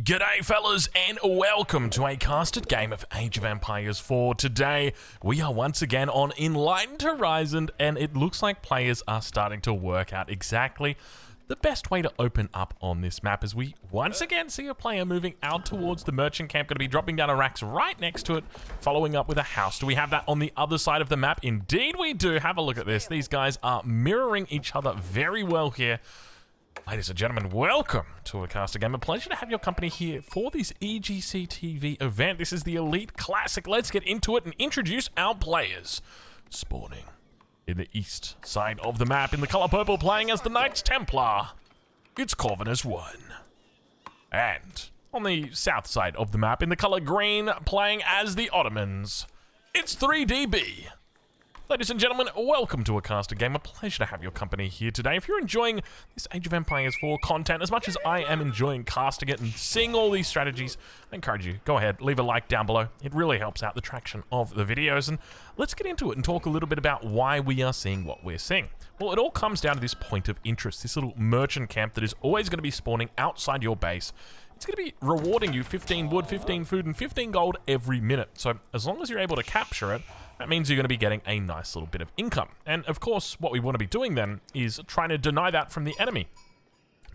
G'day fellas and welcome to a casted game of Age of Empires 4. Today we are once again on Enlightened Horizon and it looks like players are starting to work out exactly the best way to open up on this map as we once again see a player moving out towards the merchant camp, going to be dropping down a racks right next to it, following up with a house. Do we have that on the other side of the map? Indeed we do. Have a look at this. These guys are mirroring each other very well here. Ladies and gentlemen, welcome to a caster game. A pleasure to have your company here for this EGC TV event. This is the Elite Classic. Let's get into it and introduce our players. Spawning in the east side of the map in the color purple, playing as the Knights Templar, it's Corvinus 1. And on the south side of the map in the color green, playing as the Ottomans, it's 3DB. Ladies and gentlemen, welcome to a caster game. A pleasure to have your company here today. If you're enjoying this Age of Empires 4 content as much as I am enjoying casting it and seeing all these strategies, I encourage you, go ahead, leave a like down below. It really helps out the traction of the videos. And let's get into it and talk a little bit about why we are seeing what we're seeing. Well, it all comes down to this point of interest, this little merchant camp that is always going to be spawning outside your base. It's going to be rewarding you 15 wood, 15 food, and 15 gold every minute. So as long as you're able to capture it, that means you're going to be getting a nice little bit of income. And of course, what we want to be doing then is trying to deny that from the enemy.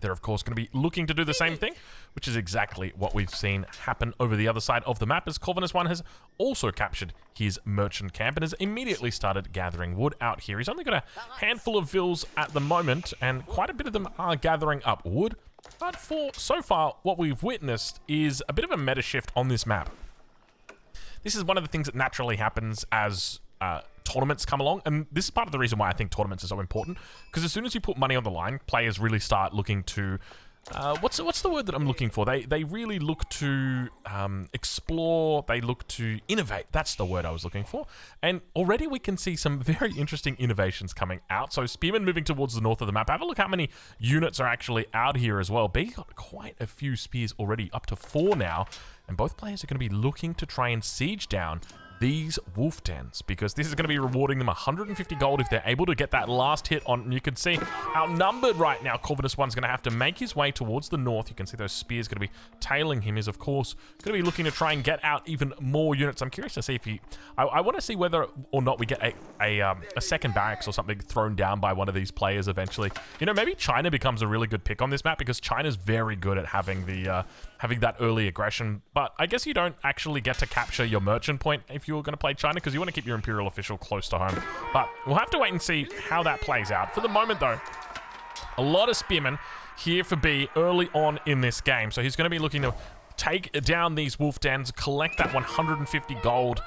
They're of course going to be looking to do the same thing, which is exactly what we've seen happen over the other side of the map, as Corvinus 1 has also captured his merchant camp and has immediately started gathering wood out here. He's only got a handful of vills at the moment, and quite a bit of them are gathering up wood. But for so far, what we've witnessed is a bit of a meta shift on this map. This is one of the things that naturally happens as tournaments come along, and this is part of the reason why I think tournaments are so important, because as soon as you put money on the line, players really start looking to what's the word that I'm looking for? They really look to explore, they look to innovate. That's the word I was looking for. And already we can see some very interesting innovations coming out. So Spearmen moving towards the north of the map. Have a look how many units are actually out here as well. B got quite a few spears already, up to 4 now. And both players are going to be looking to try and siege down these wolf dens, because this is going to be rewarding them 150 gold if they're able to get that last hit on. And you can see outnumbered right now. Corvinus 1's going to have to make his way towards the north. You can see those spears going to be tailing him. Is of course going to be looking to try and get out even more units. I'm curious to see if he I want to see whether or not we get a second barracks or something thrown down by one of these players eventually. You know, maybe China becomes a really good pick on this map, because China's very good at having the having that early aggression. But I guess you don't actually get to capture your merchant point if you're going to play China, because you want to keep your Imperial official close to home. But we'll have to wait and see how that plays out. For the moment, though, a lot of Spearmen here for B early on in this game. So he's going to be looking to take down these wolf dens, collect that 150 gold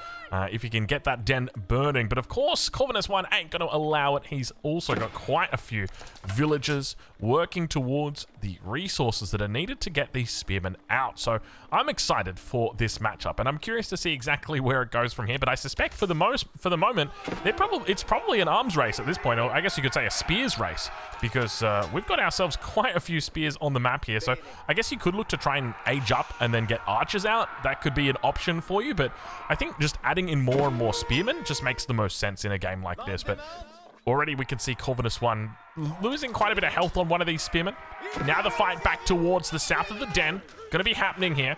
if he can get that den burning. But of course, Corvinus 1 ain't going to allow it. He's also got quite a few villagers working towards the resources that are needed to get these spearmen out. So I'm excited for this matchup, and I'm curious to see exactly where it goes from here. But I suspect for the moment, it's probably an arms race at this point, or I guess you could say a spears race, because we've got ourselves quite a few spears on the map here. So I guess you could look to try and age up and then get archers out. That could be an option for you, but I think just adding in more and more spearmen just makes the most sense in a game like this. But already we can see Corvinus 1 losing quite a bit of health on one of these spearmen. Now the fight back towards the south of the den going to be happening here.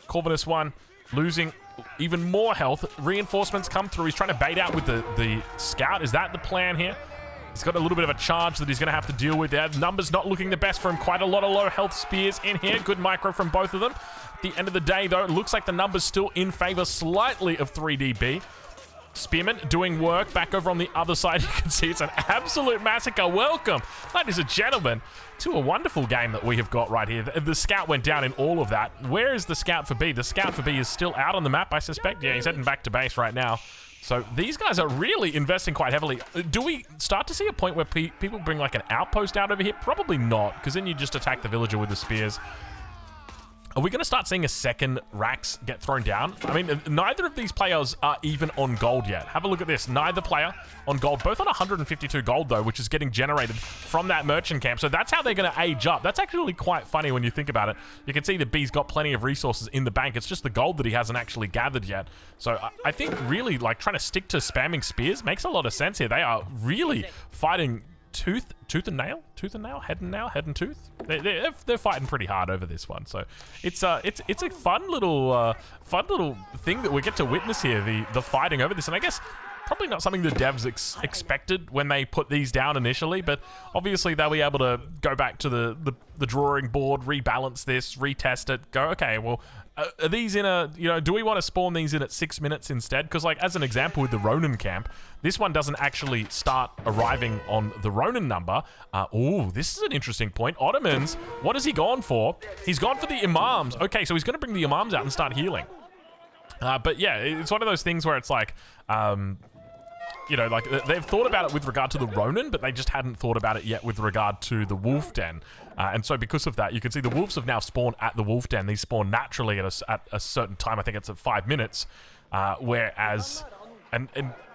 Corvinus 1 losing even more health. Reinforcements come through. He's trying to bait out with the scout. Is that the plan here? He's got a little bit of a charge that he's going to have to deal with there. Numbers not looking the best for him. Quite a lot of low health spears in here. Good micro from both of them. At the end of the day, though, it looks like the numbers still in favor slightly of 3DB. Spearmen doing work back over on the other side. You can see it's an absolute massacre. Welcome, ladies and gentlemen, to a wonderful game that we have got right here. The scout went down in all of that. Where is the scout for B? The scout for B is still out on the map, I suspect. Yeah, he's heading back to base right now. So these guys are really investing quite heavily. Do we start to see a point where people bring like an outpost out over here? Probably not, because then you just attack the villager with the spears. Are we going to start seeing a second racks get thrown down? I mean, neither of these players are even on gold yet. Have a look at this. Neither player on gold. Both on 152 gold, though, which is getting generated from that merchant camp. So that's how they're going to age up. That's actually quite funny when you think about it. You can see that B's got plenty of resources in the bank. It's just the gold that he hasn't actually gathered yet. So I think really, like, trying to stick to spamming spears makes a lot of sense here. They are really fighting tooth and nail, head and tooth. They're fighting pretty hard over this one, so it's a fun little thing that we get to witness here, the fighting over this. And I guess probably not something the devs expected when they put these down initially, but obviously they'll be able to go back to the drawing board, rebalance this, retest it, go, okay, well, are these in a, do we want to spawn these in at 6 minutes instead? Because, like, as an example with the Ronin camp, this one doesn't actually start arriving on the Ronin number. Oh, this is an interesting point. Ottomans, what has he gone for? He's gone for the Imams. Okay, so he's going to bring the Imams out and start healing. But yeah, it's one of those things where it's like, like they've thought about it with regard to the Ronin, but they just hadn't thought about it yet with regard to the Wolf Den. And so because of that, you can see the wolves have now spawned at the Wolf Den. These spawn naturally at a certain time. I think it's at 5 minutes. Whereas... And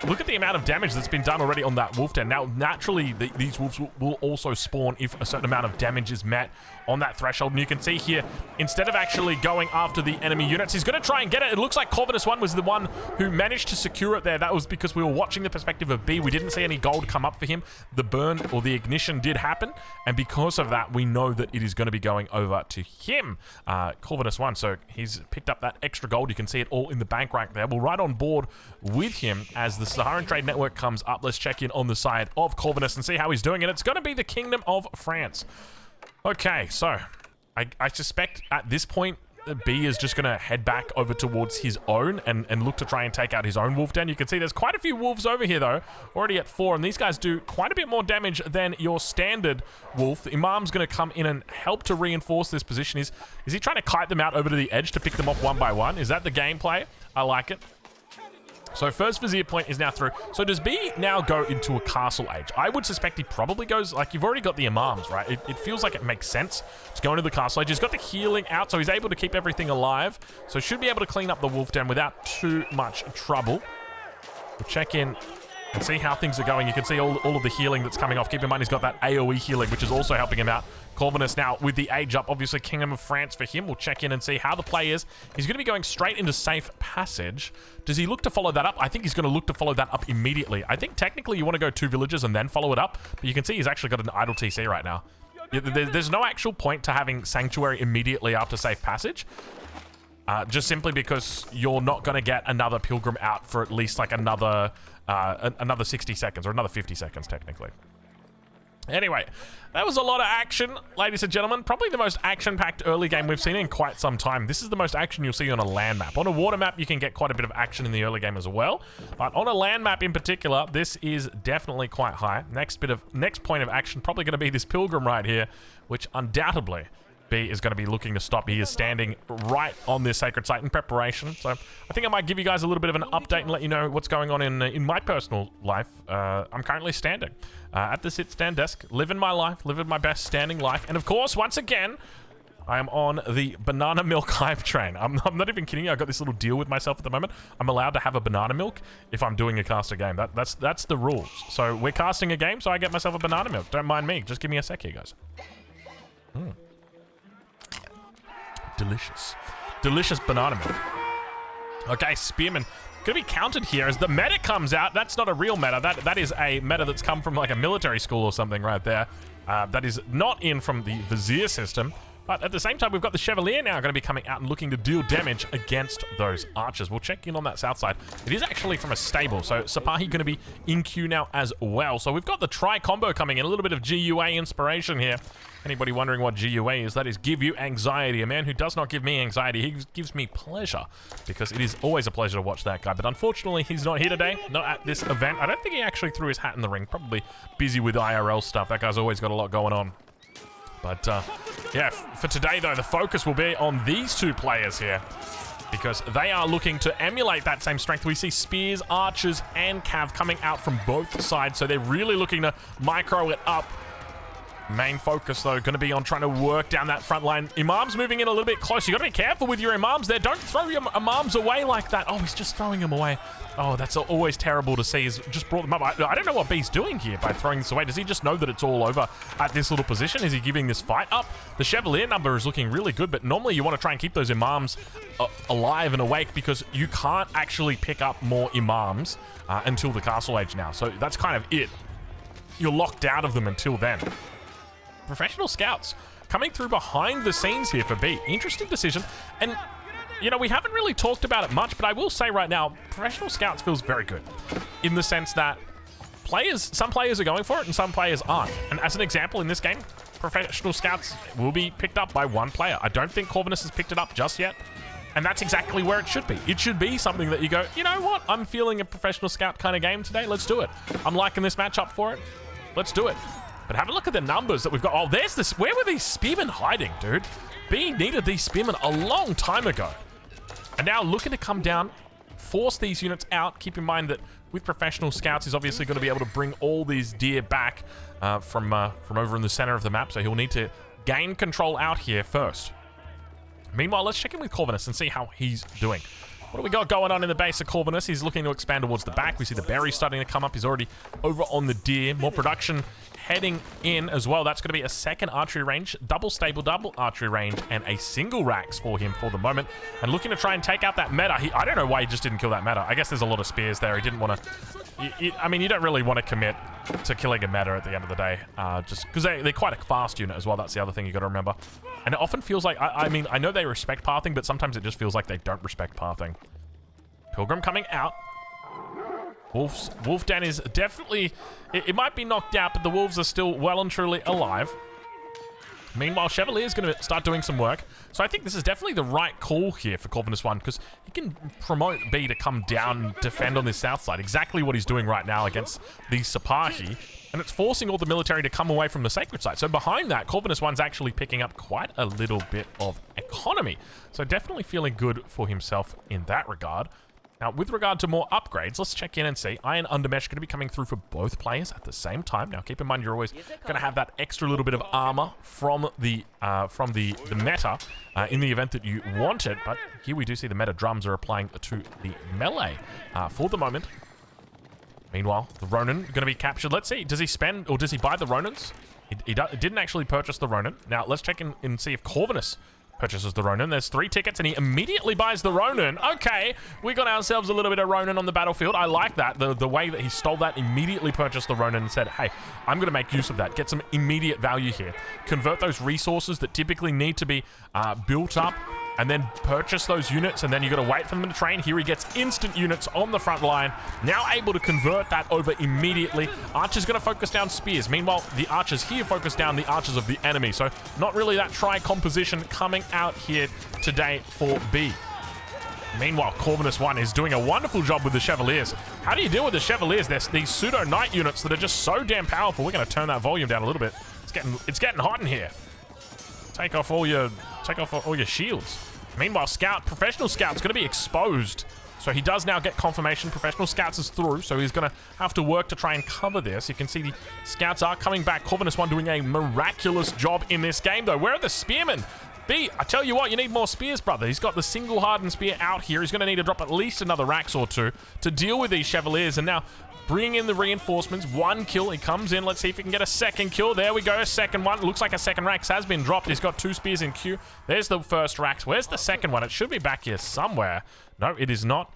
look at the amount of damage that's been done already on that wolf den. Now, naturally, these wolves will also spawn if a certain amount of damage is met on that threshold. And you can see here, instead of actually going after the enemy units, he's going to try and get it. It looks like Corvinus 1 was the one who managed to secure it there. That was because we were watching the perspective of B. We didn't see any gold come up for him. The burn or the ignition did happen. And because of that, we know that it is going to be going over to him, Corvinus 1. So he's picked up that extra gold. You can see it all in the bank rack there. We're right on board with him as the Saharan Trade Network comes up. Let's check in on the side of Corvinus and see how he's doing. And it's going to be the Kingdom of France. Okay, so I suspect at this point B is just going to head back over towards his own and look to try and take out his own wolf den. You can see there's quite a few wolves over here though, already at 4, and these guys do quite a bit more damage than your standard wolf. The Imam's going to come in and help to reinforce this position. Is he trying to kite them out over to the edge to pick them off one by one? Is that the gameplay? I like it. So first Vizier point is now through. So does B now go into a castle age? I would suspect he probably goes, like, you've already got the Imams, right? It feels like it makes sense to go into the castle age. He's got the healing out, so he's able to keep everything alive. So should be able to clean up the wolf den without too much trouble. We'll check in and see how things are going. You can see all of the healing that's coming off. Keep in mind he's got that AoE healing, which is also helping him out. Corvinus now with the age up, obviously Kingdom of France for him. We'll check in and see how the play is. He's going to be going straight into Safe Passage. Does he look to follow that up? I think he's going to look to follow that up immediately. I think technically you want to go 2 villages and then follow it up, but you can see he's actually got an idle TC right now. There's no actual point to having Sanctuary immediately after Safe Passage. Just simply because you're not going to get another Pilgrim out for at least like another 60 seconds or another 50 seconds technically. Anyway, that was a lot of action, ladies and gentlemen. Probably the most action-packed early game we've seen in quite some time. This is the most action you'll see on a land map. On a water map, you can get quite a bit of action in the early game as well. But on a land map in particular, this is definitely quite high. Next point of action, probably going to be this Pilgrim right here, which undoubtedly B is going to be looking to stop. He is standing right on this sacred site in preparation. So I think I might give you guys a little bit of an update and let you know what's going on in my personal life. I'm currently standing at the sit-stand desk, living my life, living my best standing life. And of course, once again, I am on the banana milk hype train. I'm not even kidding you. I've got this little deal with myself at the moment. I'm allowed to have a banana milk if I'm doing a caster game. That's the rules. So we're casting a game, so I get myself a banana milk. Don't mind me. Just give me a sec here, guys. Delicious. Delicious banana milk. Okay, Spearmen gonna be counted here as the meta comes out. That's not a real meta. That is a meta that's come from like a military school or something right there. That is not in from the Vizier system. But at the same time, we've got the Chevalier now going to be coming out and looking to deal damage against those archers. We'll check in on that south side. It is actually from a stable, so Sapahi going to be in queue now as well. So we've got the tri-combo coming in, a little bit of GUA inspiration here. Anybody wondering what GUA is? That is give you anxiety. A man who does not give me anxiety, he gives me pleasure, because it is always a pleasure to watch that guy. But unfortunately, he's not here today, not at this event. I don't think he actually threw his hat in the ring, probably busy with IRL stuff. That guy's always got a lot going on. But, yeah, for today, though, the focus will be on these two players here, because they are looking to emulate that same strength. We see spears, archers, and cav coming out from both sides, so they're really looking to micro it up. Main focus, though, going to be on trying to work down that front line. Imam's moving in a little bit closer. You got to be careful with your Imams there. Don't throw your Imams away like that. Oh, he's just throwing them away. Oh, that's always terrible to see. He's just brought them up. I don't know what B's doing here by throwing this away. Does he just know that it's all over at this little position? Is he giving this fight up? The Chevalier number is looking really good, but normally you want to try and keep those Imams alive and awake, because you can't actually pick up more Imams until the castle age now. So that's kind of it. you're locked out of them until then. Professional scouts coming through behind the scenes here for B. Interesting decision. And, you know, we haven't really talked about it much, but I will say right now, professional scouts feels very good in the sense that some players are going for it and some players aren't. And as an example, in this game, professional scouts will be picked up by one player. I don't think Corvinus has picked it up just yet. And that's exactly where it should be. It should be something that you go, you know what? I'm feeling a professional scout kind of game today. Let's do it. I'm liking this matchup for it. Let's do it. But have a look at the numbers that we've got. Oh, there's this. Where were these spearmen hiding, dude? B needed these spearmen a long time ago. And now looking to come down, force these units out. Keep in mind that with professional scouts, he's obviously going to be able to bring all these deer back from over in the center of the map. So he'll need to gain control out here first. Meanwhile, let's check in with Corvinus and see how he's doing. What do we got going on in the base of Corvinus? He's looking to expand towards the back. We see the berries starting to come up. He's already over on the deer. More production heading in as well. That's going to be a second archery range, double stable, double archery range, and a single racks for him for the moment. And looking to try and take out that meta. I don't know why he just didn't kill that meta. I guess there's a lot of spears there. He didn't want to... I mean, you don't really want to commit to killing a meta at the end of the day, just because they're quite a fast unit as well. That's the other thing you got to remember. And it often feels like, I mean, I know they respect pathing, but sometimes it just feels like they don't respect pathing. Pilgrim coming out. Wolf Den is definitely, it might be knocked out, but the wolves are still well and truly alive. Meanwhile, Chevalier is going to start doing some work. So I think this is definitely the right call here for Corvinus 1, because he can promote B to come down and defend on this south side. Exactly what he's doing right now against the Sipahi. And it's forcing all the military to come away from the sacred site. So behind that, Corvinus 1's actually picking up quite a little bit of economy. So definitely feeling good for himself in that regard. Now, with regard to more upgrades, let's check in and see. Iron Undermesh going to be coming through for both players at the same time. Now, keep in mind, you're always going to have that extra little bit of armor from the meta in the event that you want it. But here we do see the meta drums are applying to the melee for the moment. Meanwhile, the Ronin going to be captured. Let's see. Does he spend or does he buy the Ronins? He didn't actually purchase the Ronin. Now, let's check in and see if Corvinus purchases the Ronin. There's 3 tickets and he immediately buys the Ronin. Okay, we got ourselves a little bit of Ronin on the battlefield. I like that. The way that he stole that, immediately purchased the Ronin and said, hey, I'm going to make use of that. Get some immediate value here. Convert those resources that typically need to be built up and then purchase those units, and then you got to wait for them to train. Here he gets instant units on the front line, now able to convert that over immediately. Archer's going to focus down spears. Meanwhile, the archers here focus down the archers of the enemy, so not really that tri-composition coming out here today for B. Meanwhile, Corvinus 1 is doing a wonderful job with the Chevaliers. How do you deal with the Chevaliers? There's these pseudo-knight units that are just so damn powerful. We're going to turn that volume down a little bit. It's getting hot in here. Take off all your shields. Meanwhile, Professional Scout's going to be exposed. So he does now get confirmation. Professional Scouts is through, so he's going to have to work to try and cover this. You can see the Scouts are coming back. Corvinus 1 doing a miraculous job in this game, though. Where are the Spearmen? B, I tell you what, you need more spears, brother. He's got the single hardened spear out here. He's going to need to drop at least another Rax or 2 to deal with these Chevaliers. And now bringing in the reinforcements. 1 kill. He comes in. Let's see if he can get a second kill. There we go. A second one. Looks like a second Rax has been dropped. He's got 2 spears in queue. There's the first Rax. Where's the second one? It should be back here somewhere. No, it is not.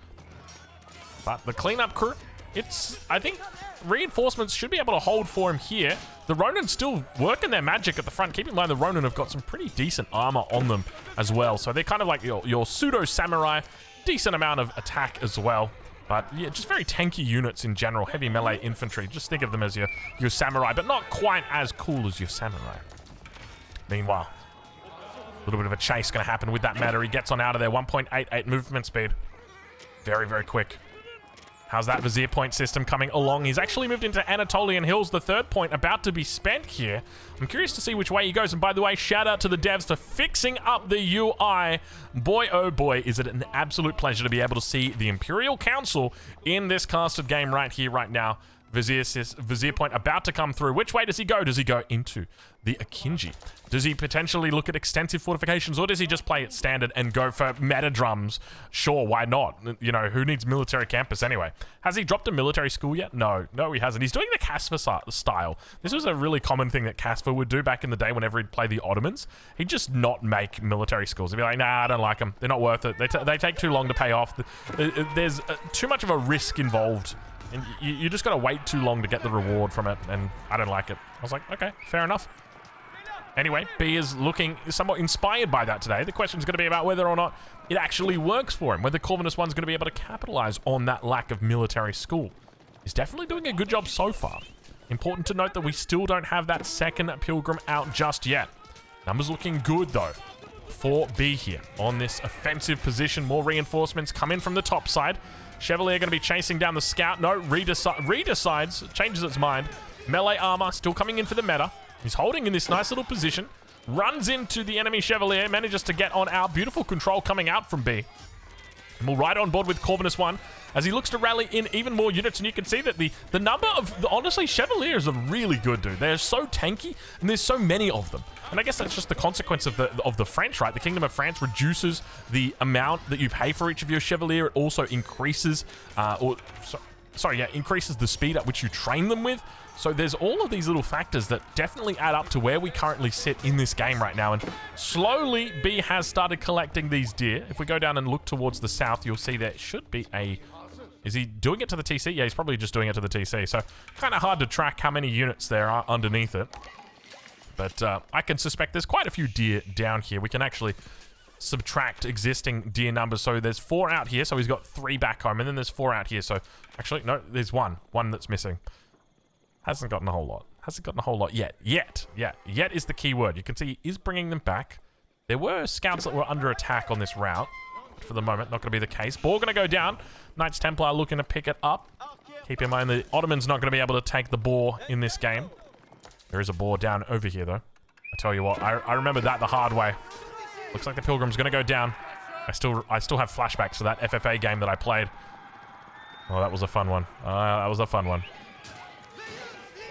But the cleanup crew, I think reinforcements should be able to hold for him here. The Ronin still working their magic at the front. Keep in mind the Ronin have got some pretty decent armor on them as well. So they're kind of like your pseudo-samurai. Decent amount of attack as well. But yeah, just very tanky units in general. Heavy melee infantry. Just think of them as your samurai, but not quite as cool as your samurai. Meanwhile, a little bit of a chase going to happen with that meta. He gets on out of there. 1.88 movement speed. Very, very quick. How's that Vizier point system coming along? He's actually moved into Anatolian Hills, the 3rd point about to be spent here. I'm curious to see which way he goes. And by the way, shout out to the devs for fixing up the UI. Boy, oh boy, is it an absolute pleasure to be able to see the Imperial Council in this casted game right here, right now. Vizier point about to come through. Which way does he go? Does he go into the Akinji? Does he potentially look at extensive fortifications, or does he just play it standard and go for meta drums? Sure, why not? You know, who needs military campus anyway? Has he dropped a military school yet? No, he hasn't. He's doing the Casper style. This was a really common thing that Casper would do back in the day whenever he'd play the Ottomans. He'd just not make military schools. He'd be like, nah, I don't like them. They're not worth it. They take too long to pay off. There's too much of a risk involved And you just got to wait too long to get the reward from it, and I don't like it. I was like, okay, fair enough. Anyway, B is looking somewhat inspired by that today. The question is going to be about whether or not it actually works for him, whether Corvinus 1's going to be able to capitalize on that lack of military school. He's definitely doing a good job so far. Important to note that we still don't have that second Pilgrim out just yet. Numbers looking good, though, for B here on this offensive position. More reinforcements come in from the top side. Chevalier going to be chasing down the scout. No, redecides, changes its mind. Melee armor still coming in for the meta. He's holding in this nice little position. Runs into the enemy Chevalier. Manages to get on out. Beautiful control coming out from B. And we'll ride on board with Corvinus 1 as he looks to rally in even more units. And you can see that the number of... honestly, Chevaliers are really good, dude. They're so tanky, and there's so many of them. And I guess that's just the consequence of the French, right? The Kingdom of France reduces the amount that you pay for each of your Chevalier. It also increases... increases the speed at which you train them with. So there's all of these little factors that definitely add up to where we currently sit in this game right now. And slowly, B has started collecting these deer. If we go down and look towards the south, you'll see there should be a... Is he doing it to the TC? Yeah, he's probably just doing it to the TC. So kind of hard to track how many units there are underneath it. But I can suspect there's quite a few deer down here. We can actually subtract existing deer numbers. So there's 4 out here. So he's got 3 back home. And then there's 4 out here. So actually, no, there's one that's missing. Hasn't gotten a whole lot. Hasn't gotten a whole lot yet. Yet is the key word. You can see he is bringing them back. There were scouts that were under attack on this route. But for the moment, not going to be the case. Ball going to go down. Knights Templar looking to pick it up. Keep in mind the Ottomans not going to be able to take the boar in this game. There is a boar down over here, though. I tell you what, I remember that the hard way. Looks like the Pilgrim's going to go down. I still have flashbacks to that FFA game that I played. Oh, that was a fun one. That was a fun one.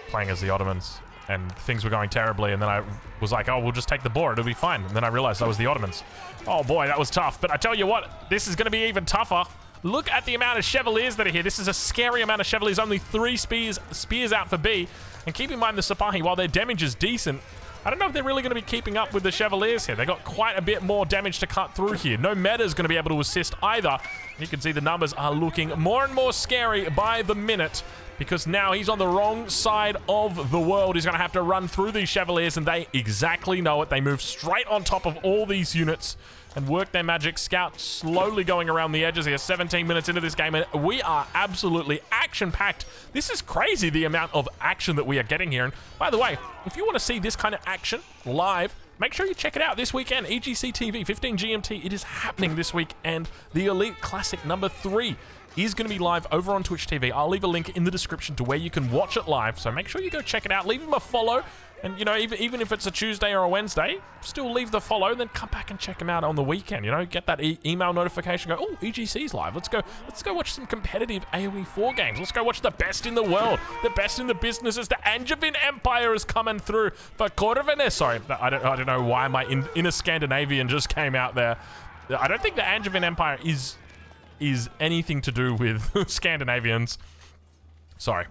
Playing as the Ottomans, and things were going terribly, and then I was like, oh, we'll just take the boar, it'll be fine. And then I realized that was the Ottomans. Oh boy, that was tough. But I tell you what, this is going to be even tougher. Look at the amount of Chevaliers that are here. This is a scary amount of Chevaliers. Only 3 spears out for B. And keep in mind the Sipahi, while their damage is decent, I don't know if they're really going to be keeping up with the Chevaliers here. They got quite a bit more damage to cut through here. No meta is going to be able to assist either. You can see the numbers are looking more and more scary by the minute, because now he's on the wrong side of the world. He's going to have to run through these Chevaliers, and they exactly know it. They move straight on top of all these units and work their magic. Scout slowly going around the edges here. 17 minutes into this game, and we are absolutely action-packed. This is crazy, the amount of action that we are getting here. And by the way, if you want to see this kind of action live, make sure you check it out this weekend. EGC TV, 15 GMT. It is happening this week, and the Elite Classic number 3 is going to be live over on Twitch TV. I'll leave a link in the description to where you can watch it live, so make sure you go check it out. Leave him a follow, and, you know, even if it's a Tuesday or a Wednesday, still leave the follow, then come back and check him out on the weekend. You know, get that email notification, go, oh, EGC's live. Let's go watch some competitive AoE 4 games. Let's go watch the best in the world, the best in the business, as the Angevin Empire is coming through for Corvinus. Sorry, I don't know why my inner Scandinavian just came out there. I don't think the Angevin Empire is anything to do with Scandinavians. Sorry.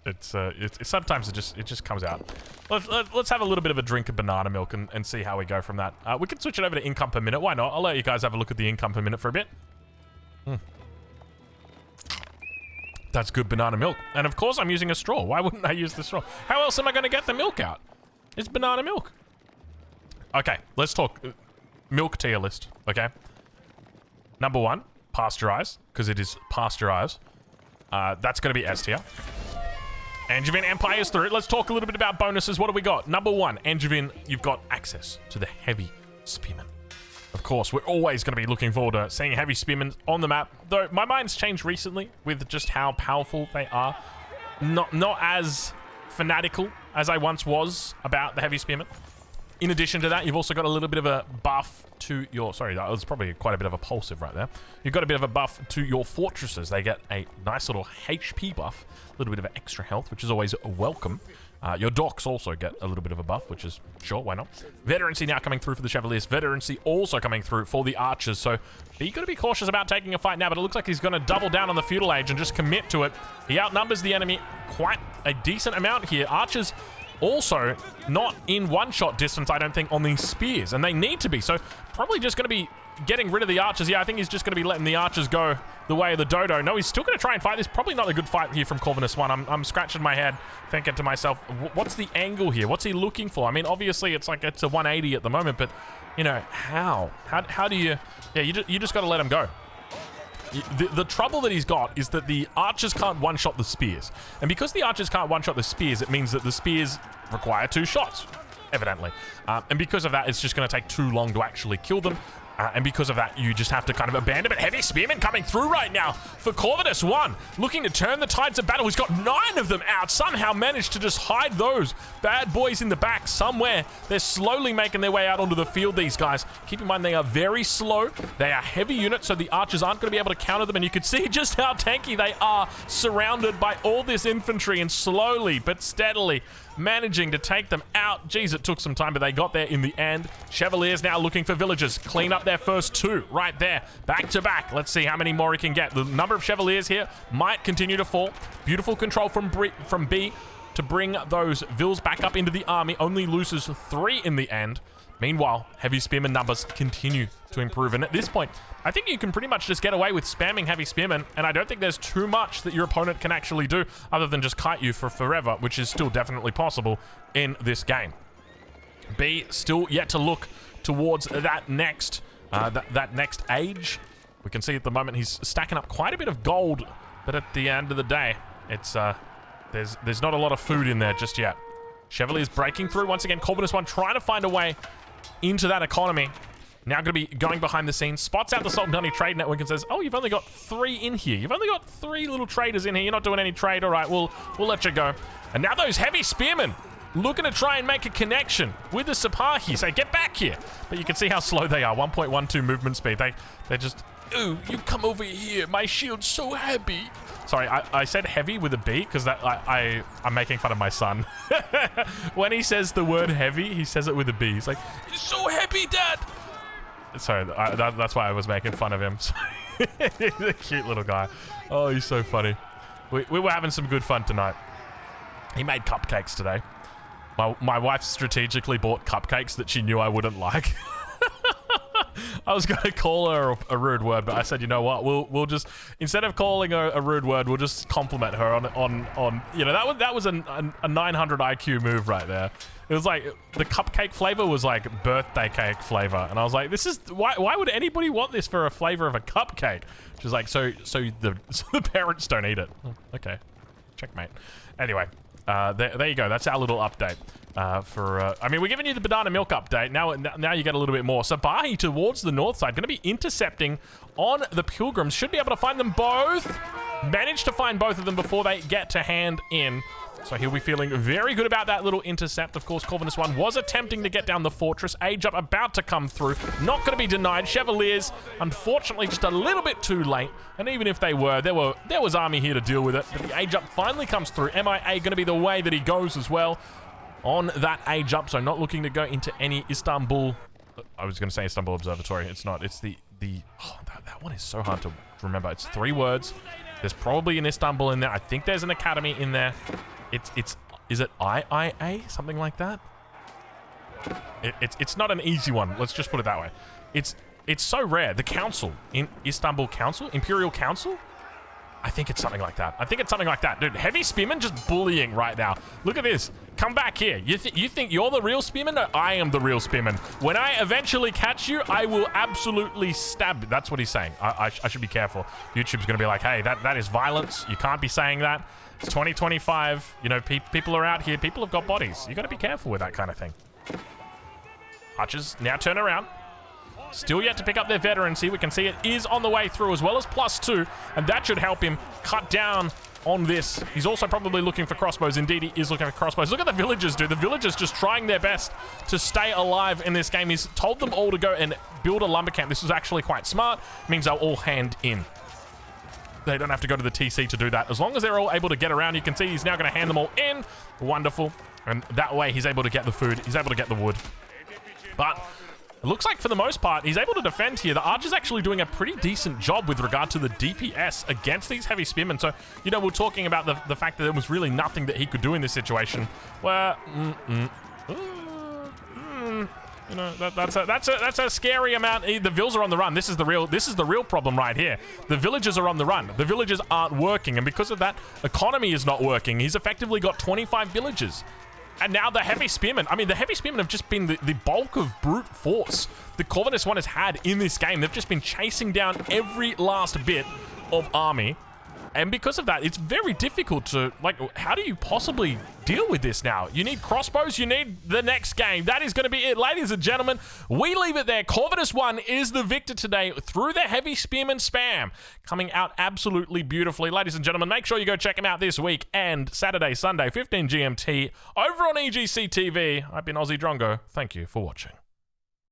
It's sometimes it just comes out. Let's have a little bit of a drink of banana milk and see how we go from that. We can switch it over to income per minute. Why not? I'll let you guys have a look at the income per minute for a bit. That's good banana milk. And of course I'm using a straw. Why wouldn't I use the straw? How else am I going to get the milk out? It's banana milk. Okay, let's talk milk tier list, okay? Number 1, pasteurized, because it is pasteurized. That's going to be S tier. Angevin Empire is through. Let's talk a little bit about bonuses. What do we got? Number 1, Angevin, you've got access to the heavy spearmen. Of course, we're always going to be looking forward to seeing heavy spearmen on the map. Though my mind's changed recently with just how powerful they are. Not as fanatical as I once was about the heavy spearmen. In addition to that, you've also got a little bit of a buff to your... Sorry, that was probably quite a bit of a pulsive right there. You've got a bit of a buff to your fortresses. They get a nice little HP buff, a little bit of extra health, which is always welcome. Your docks also get a little bit of a buff, which is, sure, why not? Veterancy now coming through for the Chevaliers. Veterancy also coming through for the Archers. So you've got to be cautious about taking a fight now, but it looks like he's going to double down on the Feudal Age and just commit to it. He outnumbers the enemy quite a decent amount here. Archers also not in one-shot distance, I don't think, on these spears, and they need to be. So probably just going to be getting rid of the archers. Yeah, I think he's just going to be letting the archers go the way of the dodo. No, he's still going to try and fight this. Probably not a good fight here from Corvinus 1. I'm scratching my head thinking to myself, what's the angle here? What's he looking for? I mean, obviously it's like it's a 180 at the moment, but you know, how do you... Yeah, you just got to let him go. The trouble that he's got is that the archers can't one-shot the spears. And because the archers can't one-shot the spears, it means that the spears require 2 shots, evidently. And because of that, it's just going to take too long to actually kill them. And because of that, you just have to kind of abandon it. Heavy Spearmen coming through right now for Corvinus 1, looking to turn the tides of battle. He's got 9 of them out, somehow managed to just hide those bad boys in the back somewhere. They're slowly making their way out onto the field, these guys. Keep in mind, they are very slow. They are heavy units, so the archers aren't going to be able to counter them, and you can see just how tanky they are, surrounded by all this infantry, and slowly but steadily managing to take them out. Jeez, it took some time, but they got there in the end. Chevaliers now looking for villagers. Clean up their first 2 right there, back to back. Let's see how many more he can get. The number of Chevaliers here might continue to fall. Beautiful control from B to bring those Vills back up into the army. Only loses 3 in the end. Meanwhile, Heavy Spearmen numbers continue to improve, and at this point, I think you can pretty much just get away with spamming Heavy Spearmen, and I don't think there's too much that your opponent can actually do other than just kite you for forever, which is still definitely possible in this game. B still yet to look towards that next that next age. We can see at the moment he's stacking up quite a bit of gold, but at the end of the day, it's there's not a lot of food in there just yet. Chevaliers breaking through once again. Corvinus 1 trying to find a way into that economy. Now going to be going behind the scenes. Spots out the Sultanate Trade Network and says, oh, you've only got 3 in here. You've only got 3 little traders in here. You're not doing any trade. All right, we'll let you go. And now those Heavy Spearmen looking to try and make a connection with the Sipahi. Say, get back here. But you can see how slow they are. 1.12 movement speed. They're just, ooh, you come over here. My shield's so heavy. Sorry, I said heavy with a B because I'm making fun of my son. When he says the word heavy, he says it with a B. He's like, it's so heavy, Dad. Sorry, that's why I was making fun of him. He's a cute little guy. Oh, he's so funny. We were having some good fun tonight. He made cupcakes today. My wife strategically bought cupcakes that she knew I wouldn't like. I was going to call her a rude word, but I said, you know what? We'll just, instead of calling her a rude word, we'll just compliment her on you know, that was a 900 IQ move right there. It was like the cupcake flavor was like birthday cake flavor, and I was like, this is why would anybody want this for a flavor of a cupcake? She's like, so the parents don't eat it. Oh, okay, checkmate. Anyway, there you go. That's our little update. I mean, we're giving you the banana milk update. Now you get a little bit more. So Bahi towards the north side, going to be intercepting on the pilgrims. Should be able to find them both. Managed to find both of them before they get to hand in. So he'll be feeling very good about that little intercept. Of course, Corvinus 1 was attempting to get down the fortress. Age Up about to come through. Not going to be denied. Chevaliers, unfortunately, just a little bit too late. And even if they were, there was army here to deal with it. But the Age Up finally comes through. MIA going to be the way that he goes as well on that Age Up. So not looking to go into any Istanbul. I was going to say Istanbul Observatory. It's not. It's oh, that one is so hard to remember. It's 3 words. There's probably an Istanbul in there. I think there's an academy in there. Is it IIA? Something like that? It's not an easy one. Let's just put it that way. It's so rare. The council in Istanbul Council, Imperial Council. I think it's something like that. I think it's something like that. Dude, Heavy Spearmen just bullying right now. Look at this. Come back here. You think you're the real Spearman? No, I am the real Spearman. When I eventually catch you, I will absolutely stab you. That's what he's saying. I should be careful. YouTube's going to be like, hey, that is violence. You can't be saying that. It's 2025. You know, people are out here. People have got bodies. You got to be careful with that kind of thing. Archers now turn around. Still yet to pick up their veterancy. We can see it is on the way through as well as +2, and that should help him cut down on this. He's also probably looking for crossbows. Indeed, he is looking for crossbows. Look at the villagers, dude. The villagers just trying their best to stay alive in this game. He's told them all to go and build a lumber camp. This is actually quite smart. It means they'll all hand in. They don't have to go to the TC to do that. As long as they're all able to get around, you can see he's now going to hand them all in. Wonderful. And that way, he's able to get the food. He's able to get the wood. But It looks like for the most part, he's able to defend here. The Archer's actually doing a pretty decent job with regard to the DPS against these heavy spearmen. So, you know, we're talking about the fact that there was really nothing that he could do in this situation. Where, you know, that's a scary amount. The Vils are on the run. This is the real problem right here. The villagers are on the run. The villagers aren't working, and because of that, economy is not working. He's effectively got 25 villagers. And now the heavy spearmen. I mean, the heavy spearmen have just been the bulk of brute force the Corvinus one has had in this game. They've just been chasing down every last bit of army. And because of that, it's very difficult to, like, how do you possibly deal with this now? You need crossbows, you need the next game. That is going to be it, ladies and gentlemen. We leave it there. Corvinus 1 is the victor today through the heavy spearman spam. Coming out absolutely beautifully. Ladies and gentlemen, make sure you go check him out this week and Saturday, Sunday, 15 GMT over on EGC TV. I've been Aussie Drongo. Thank you for watching.